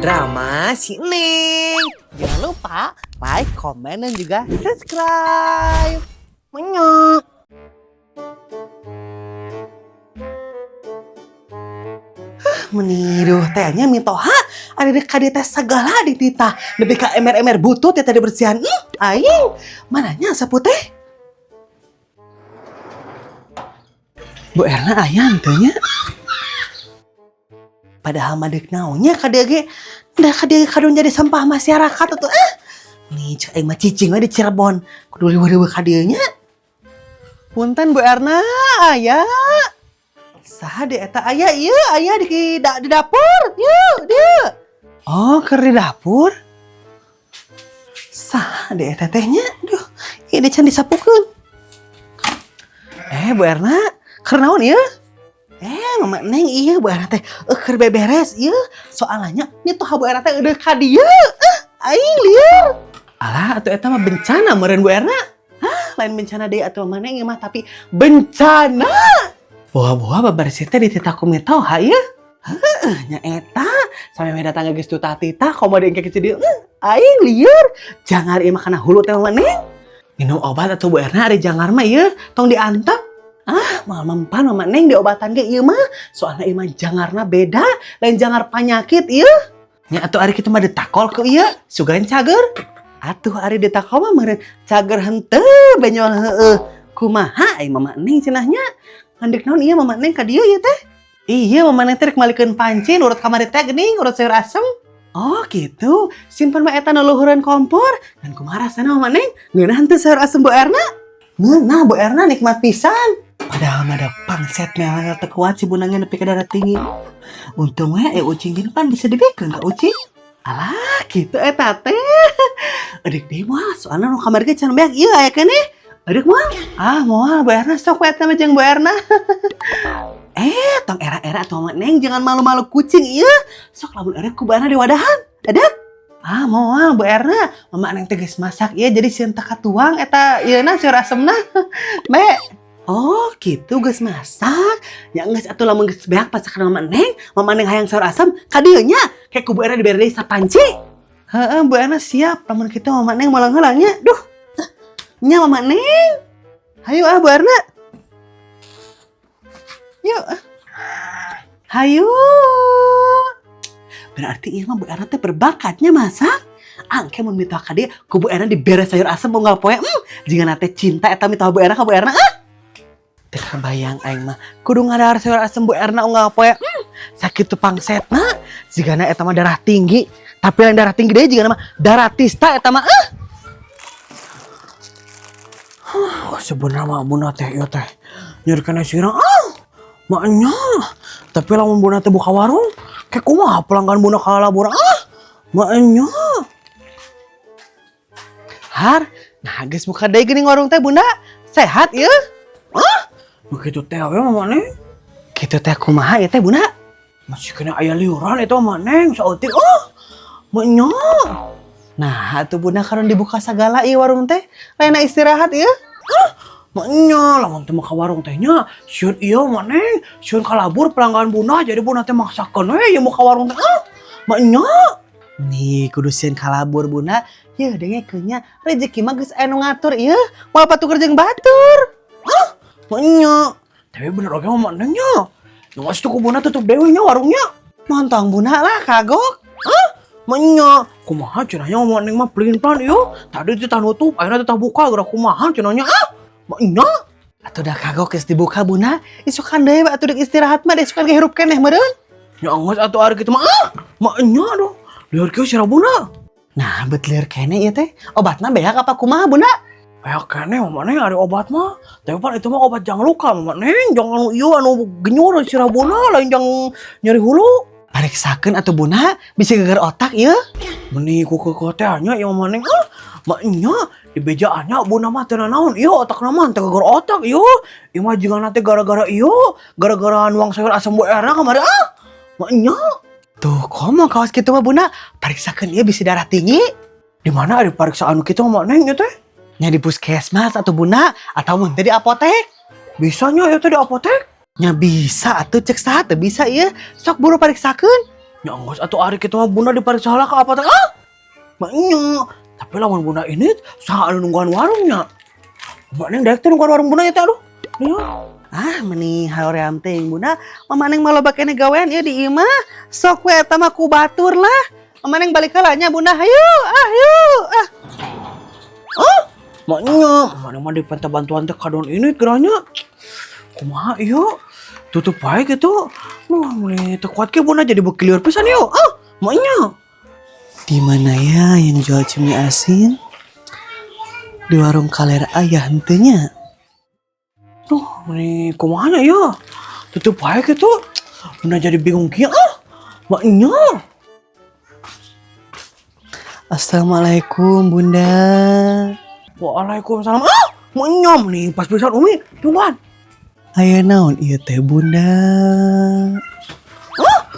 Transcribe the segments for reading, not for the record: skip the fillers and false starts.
Drama si Neng. Jangan lupa like, komen, dan juga subscribe. Menyok. Meniru tehnya mitoha ada di kadita segala di tita lebih ka emer butut ya tadi bersihan aing mananya seputih Bu Erna ayam tehnya padahal madek naonnya kadege dah kadege kadon jadi sampah masyarakat atau nih cek aing mah cicing we di Cirebon kudu liweuh kadeunya punten Bu Erna aya saha de eta aya ieu aya di dapur yuk dieu oh keur di dapur saha de eta tehnya duh ieu can disapukeun Bu Erna keur naon ieu Mama Neng ieu Bu Erna teh keur beberes ieu soalnya mitoha Bu Erna teh eudeuk ka dieu aing lieur alah atuh eta mah bencana meureun Bu Erna lain bencana deui atuh Mama Neng mah tapi bencana buah-buah babarsih teh dititaku mitoha ieu nya eta sampe datang geus tu tatita komo deui engke kieu aing lieur jangar ieu mah kana hulu teh Mama Neng minum obat atuh Bu Erna ari jangar mah ieu tong diantep mal mempan Mama Neng diobatan ge ieu mah soalna ieu mah jangarna beda lain jangar panyakit ieu nya atuh ari kitu mah ditakol ku ieu sugan cager atuh ari ditakol mah meureun cager henteu benyol heueuh kumaha ai Mama Neng cenahnya ngandek naon ieu Mama Neng ka dieu ieu teh iya Mama Neng teh rek malikeun panci nurut kamari teh geuning urut sayur asem oh gitu simpen mah eta nu luhureun kompor dan kumaha rasana Mama Neng ngeunah henteu sayur asem Bu Erna ngeunah Bu Erna nikmat pisan padahal mah ada pangset melana teu kuat si bunangnya nepi ka darah tinggi untung we ucing gini pan bisa dibikeun ka ucing alah kitu eta teh eudeuk deui moal soalna nu kamari ge can beak ieu aya keneh eudeuk moal moal Bu Erna sok we eta mah jeung Bu Erna tong era-era atau Mama Neng jangan malu-malu kucing ieu sok lamun eureuk ku Bu Erna di wadahan dadak moal Bu Erna Mama Neng teh geus masak ieu jadi sieun teu katuang eta ieuna sayur asemna be oh gitu geus masak ya geus atuh lamun geus beak pasakan Mama Neng hayang sayur asem ka dieu nya kayak ku Bu Erna dibere deui sapanci heeh Bu Erna siap lamun kitu Mama Neng molang-molang nya duh nya Mama Neng hayu Bu Erna yuk hayu berarti ieu mah Bu Erna teh berbakatnya masak angke mun mitoha ka dieu ku Bu Erna dibere sayur asem unggal poe jigana teh cinta eta mitoha Bu Erna ka Bu Erna teu kebayang aing mah kudu ngadahar sayur asem Bu Erna unggal poe sakitu pangsetna jigana eta mah darah tinggi tapi lain darah tinggi deui jigana mah darah tista eta mah sebenarnya mah buna teh ieu teh nyeur kana sirang maknya tapi lamun buna teh buka warung kayak kumaha pelanggan buna kalabur maknya har nah geus buka deui geuning warung teh bunda sehat ieu begitu teh we Mama Neng kitu teh kumaha ieu teh bunda masih kena aya liuran eta Mama Neng saeutik maknya nah atuh bunda karon dibuka sagala ieu warung teh lainna istirahat ieu maknya lamun teh ka warung teh nya sieun ieu Mama Neng sieun kalabur pelanggan bunda jadi bunda teh maksakeun we ieu ka warung teh maknya nih kudu sieun kalabur bunda yeuh dengekeun nya rezeki mah geus aya nu ngatur ieu moal patuker jeung batur maknya tapi bener oge Mama Neng nya nu geus tuku bunda tutup deui nya warungnya montong bunda lah kagok maknya kumaha cenahnya Mama Neng mah pelin-pelan ieu tadi teh nutup ayeuna teh buka geura kumaha cenahnya maknya atuh dah kagok geus dibuka bunda isukan deui atuh deuk istirahat mah isukan ge hirup keneh meureun nya geus atuh ari kitu mah maknya aduh lieur kieu sira bunda nah bet lieur keneh ieu teh obatna beak apa kumaha bunda beak keneh Mama Neng ari obat mah tapi pan itu mah obat jang luka Mama Neng jangan ieu anu genyur sira bunda lain jang nyeri hulu pariksakeun atuh bunda bisa geger otak ieu meuni ku teh nya ieu Mama Neng maknya di bejaannya bunda mah teu naon ieu otakna mah teu geger otak ieu ieu mah jigana teh gara-gara ieu gara-gara nuang sayur asem Bu Erna kamari maknya tuh komo kawas kitu mah bunda pariksakeun ieu bisi darah tinggi di mana ada pariksa anu kitu Mama Neng ieu teh nya di puskesmas atau bunda atau mun teh di apotek bisanya ieu teh di apotek nya bisa atuh cek saha teu bisa ieu sok buru pariksakeun Nyangos atau hari kita mah bunda dipariksa ka apa teh? Maknya. Tapi lawan bunda ini saha anu nungguan warungnya. Maneng daek teh nungguan warung bunda ya teh aduh. Meni haoream teh bunda. Maneng malah bakene gawean ieu di imah. Sok we eta mah ku batur lah. Maneng balik heula nya bunda. Hayu. Maknya maneng mah dipenta bantuan teh kadon ini geranya. Kumaha ieu? Tutup bae gitu. Nih teu kuat ke bunda jadi bekilir pisan yuk. Maknya. Di mana ya yang jual cumi asin? Di warung kalera ayah hentenya. Nih kumaha ya? Tutup bae gitu. Bunda jadi bingung kieu. Maknya. Assalamualaikum bunda. Waalaikumsalam. Maknya nih pas pisan Umi. Cuman. Aya naon ieu teh bunda?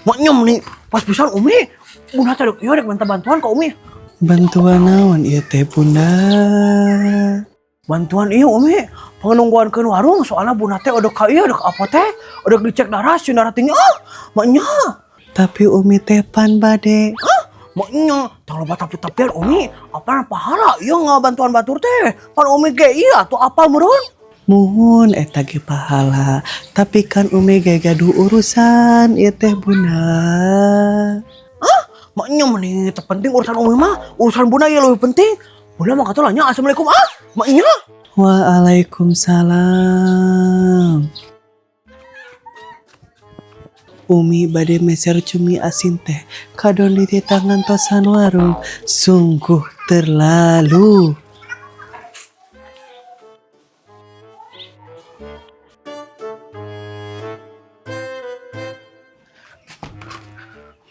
Maknya nih pas pisan Umi. Bunda teh rek minta bantuan ka Umi. Bantuan naon ieu teh bunda? Bantuan ieu Umi. Pangnungguankeun warung soalna bunda teh odok ka ieu odok ka apotek, odok dicek darah si darah tinggi. Maknya. Tapi Umi teh pan bade. Maknya tong loba tapi-tapian Umi. Apa pahala ieu ngabantuan batur teh? Pan Umi ge ieu atuh apa meureun? Muhun eta ge pahala, tapi kan Umi ge gaduh urusan ieu teh bunda. Maknya meni terpenting urusan Umi mah, urusan bunda ya lebih penting. Bunda mah kata nya assalamualaikum maknya. Waalaikumsalam. Umi bade meser cumi asin teh kadon di tangan tosan warung, sungguh terlalu.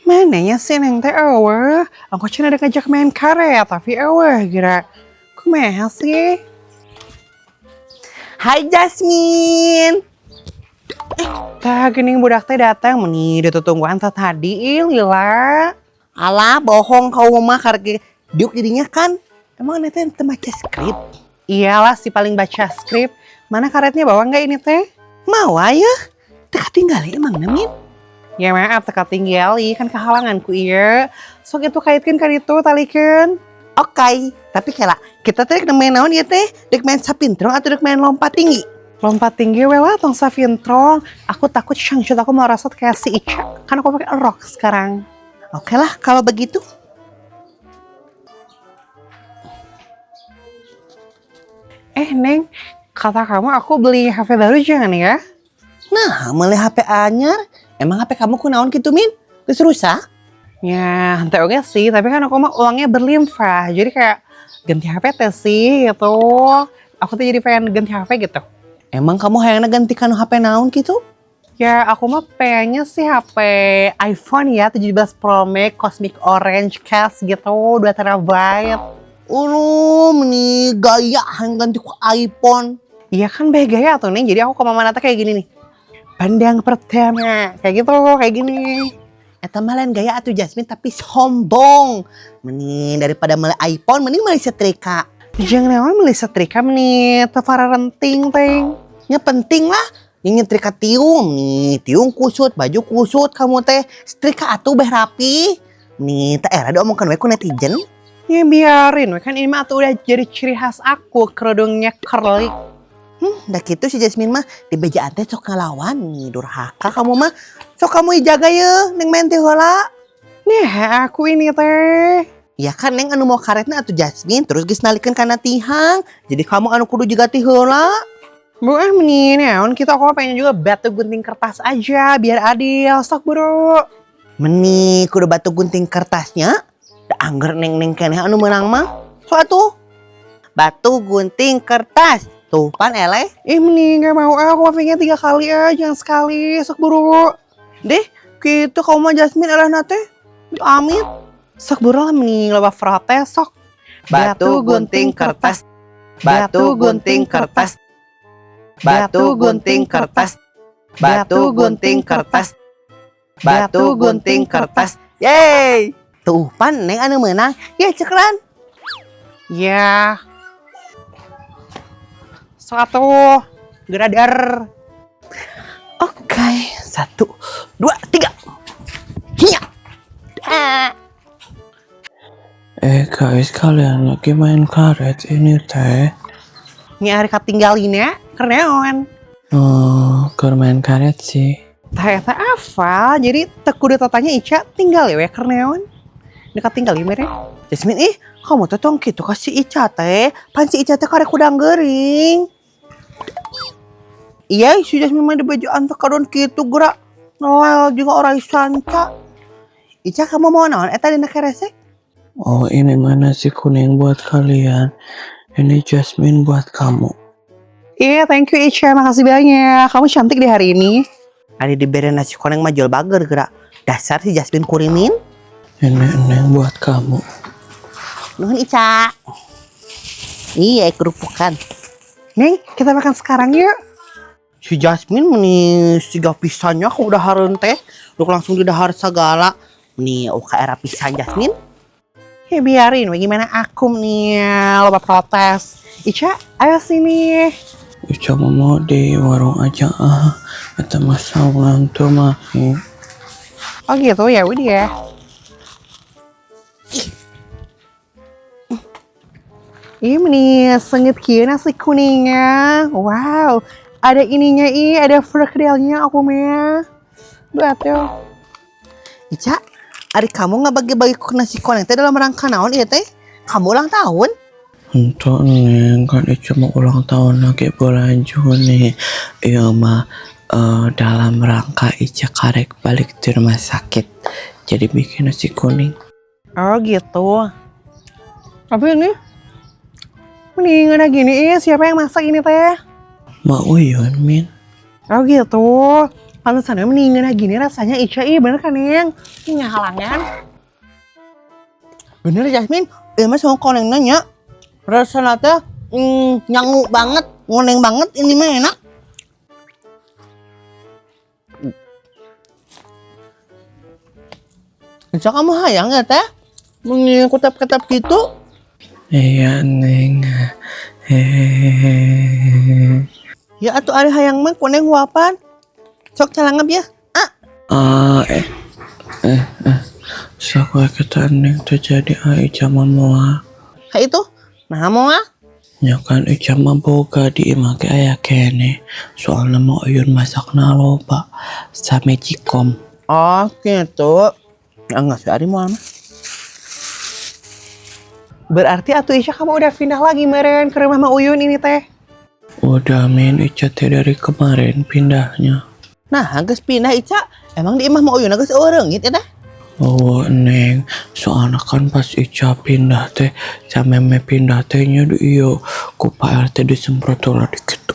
Mananya sih neng teh eueuh. Aku cina ada ngajak main karet tapi eueuh kira. Kumaha sih? Hai Jasmine. Tah geuning budak teh datang meni ditutungguan teh tadi lila. Alah bohong kau mah karek diuk dirinya kan. Emang nanti teu maca skrip. Iyalah si paling baca skrip. Mana karetnya bawa enggak ini teh? Mau ya? Teu katinggali emang Min. Ya maaf teka tinggali kan kehalangan ku ieu. Sok itu kaitkeun ka ditu talikeun. Oke, tapi kela kita teh rek main naon ieu teh? Rek main sapintrong atau rek main lompat tinggi? Lompat tinggi we lah tong safintrong. Aku takut syangcut aku mau rasat kayak si Ica. Kan aku pakai rok sekarang. Oke lah kalau begitu. Neng, kata kamu aku beli HP baru jangan ya? Nah, meuli HP anyar. Emang HP kamu kunaon kitu Min? Geus rusak? Ya, henteu oge sih, tapi kan aku mah uangnya berlimpah. Jadi kayak ganti HP teh sih gitu. Aku tuh jadi pengen ganti HP gitu. Emang kamu hayangna ganti kanu HP naon gitu? Ya, aku mah pengennya sih HP iPhone ya, 17 Pro Max Cosmic Orange Case gitu, 2 TB. Meni gaya hayang ganti ku iPhone. Iya kan gaya tuh Neng, jadi aku ke mama nata kayak gini nih. Pandang pertama, kayak gitu, kayak gini. Eta mah lain gaya atuh Jasmine tapi sombong. Mending daripada meuli iPhone mending meuli setrika. Jangan naon meuli setrika nih, teu fara renting teh. Nya penting lah. Ini nyetrika tiung nih, tiung kusut, baju kusut kamu teh. Setrika atuh beh rapi. Nih teh era diomongkeun we ku netizen. Ya biarin, kan ini mah tuh udah jadi ciri khas aku, kerudungnya curly. Dah gitu si Jasmine mah di bejaan teh sok ngalawan nih durhaka kamu mah. Sok kamu ijaga ye, neng main teh heula. Nih aku ini teh. Ya kan neng anu mau karetna atuh Jasmine terus geus nalikeun kana tihang. Jadi kamu anu kudu juga ti heula. Bukan meni naon kita aku pengen juga batu gunting kertas aja biar adil, sok bro. Meni kudu batu gunting kertasnya. Da angger neng keneh anu meunang mah. So atuh. Batu gunting kertas. Tuh pan eleh. Meni gak mau aku pengen 3 kali aja jangan sekali, sok bro. Deh, gitu kamu mah Jasmine eleh nate. Amit. Sok bro lah meni loba protes sok. Batu gunting kertas. Batu gunting kertas. Batu gunting kertas. Batu gunting kertas. Batu gunting kertas. Yeay. Tuh pan neng anu menang. Ya cekran. Ya. Satu. Gradar. Oke. 1, 2, 3. Hiya. Guys, kalian lagi main karet ini teh. Ini hari katinggalinnya kereon. Oh, keur main karet sih. Teh apa? Jadi teku udah tanya Ica tinggal ya kereon. Dekat tinggal ya mere. Jasmine kamu tuh tong gitu kasih Ica teh. Pan si Ica teh karek udang gering. Iya, si Jasmine mah di baju antek kadon gitu gerak. Noel juga orang sanca. Ica kamu mau naon eta dina keresek? Oh, ini mana nasi kuning buat kalian. Ini Jasmine buat kamu. Iya, thank you Ica, makasih banyak. Kamu cantik di hari ini. Ada diberi nasi kuning majul bager gerak. Dasar si Jasmine kurimin. Ini buat kamu. Nuhun Ica. Iya, kerupukan. Neng, kita makan sekarang yuk. Si Jasmine meni siga pisannya aku udah hareun teh. Duk langsung didahar segala. Nih, era pisan Jasmine. Ya biarin, bagaimana aku nih loba protes. Ica, ayo sini. Ica mau di warung aja Kata masa ulang tuh mahi. Oh gitu ya udah ya. Ini meni sengit kieu nasi kuningnya. Wow, ada ininya ada frikadellnya aku mah. Duh atuh. Ica, adik kamu nggak bagi-bagi nasi kuning teh dalam rangka naon ieu teh? Kamu ulang tahun? Untuk neng kan Ica mau ulang tahun lagi bulan Juni. Iya mah dalam rangka Ica karek balik di rumah sakit. Jadi bikin nasi kuning. Oh gitu. Tapi ini mendingan gini siapa yang masak ini teh? Mak Uyun min. Oh gitu. Pantesannya mendingan gini rasanya Ica bener kan yang halangan. Bener Jasmine, mah sama koneng nanya. Rasanya teh nyangu banget, ngoneng banget ini mah enak. Ica kamu hayang ya teh? Kutap-kutap gitu? Iya neng. Hehehe. Ya atuh ari hayang mah koneng huapan. Sok calangap ya. Sok kita neng terjadi Ica mamoa. Ha itu, nah mau Nyakan Ica mah boga di imake aya kene. Soalnya mau Uyun masak loba same cikom. Oh gitu. Enggak sih, Ari mau mah. Berarti atuh Ica kamu udah pindah lagi meren ke rumah Mak Uyun ini teh. Udah min Ica teh dari kemarin pindahnya. Nah, geus pindah Ica. Emang di imah Mak Uyun geus eureungit ya teh? Oh neng, soalnya kan pas Ica pindah teh, sameme pindah tehnya di iyo, ku Pak RT disemprot ulah dikit.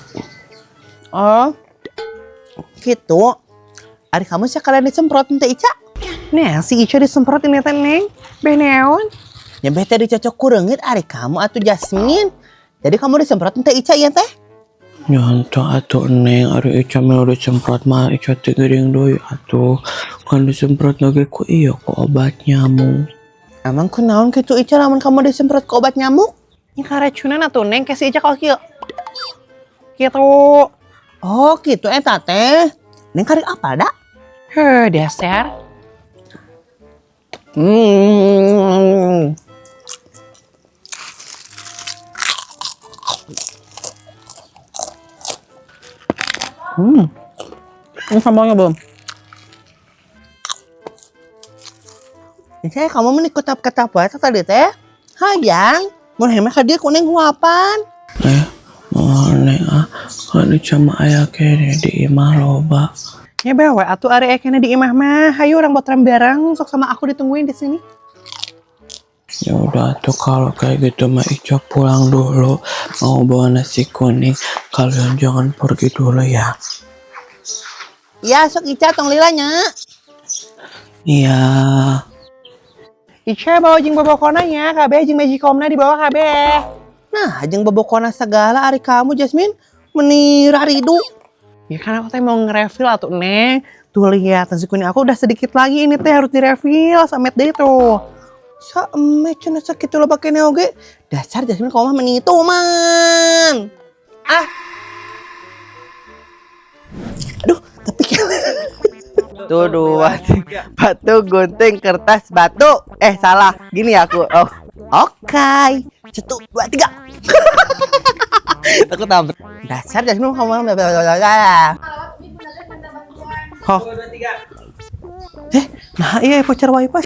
Oh, gitu. Ari kamu sekalian disemprot teh Ica? Nah, si Ica disemprot ini teh neng, beneon. Ya beh teh dicocok kureungit ari kamu atuh Jasmine. Jadi kamu disemprot teh Ica ya teh? Nyontoh atuh neng, ari Ica melu disemprot mah Ica teh geuring deui atuh. Kan disemprot lagi ku iyo ku obat nyamuk. Emang kunaon gitu Ica lamun kamu disemprot ke obat nyamuk? Ini karacunan atuh neng kasih Ica kalau kieu. Gitu. Oh gitu eta teh. Neng karek apa dak? Dasar. Ini sambalnya belum? Saya kamu menikut ketap wae tadi teh. Hayang, mun hemeh ka dieu kuning huapan. Mau neng kan Ica mah aya kene di imah loba. Ya bawa atuh ari ekene di imah mah. Hayu orang buat bareng sok sama aku ditungguin di sini. Ya udah tuh kalau kayak gitu mah Ica pulang dulu. Mau bawa nasi kuning, kalian jangan pergi dulu ya. Iya sok Ica tong lilanya. Iya. Ica bawa jeung bobokonanya, kabeh jeung majikomna dibawa kabeh. Nah, jeung bobokona segala ari kamu Jasmine meni raridu. Ya kan aku teh mau nge-refill atuh Neng. Tuh lihat nasi kuning aku udah sedikit lagi ini teh harus di-refill samet deui tuh. Saeme cenah sakitu loba kene oge. Dasar Jasmine kamu mah meni man. Aduh, tapi Tuh dua, tiga. Batu, gunting, kertas, batu. Salah. Gini aku. Oh. Oke. 1, 2, 3. Takut tabrak. Dasar dah nu ngomong. Hah. Nah iya voucher wifi.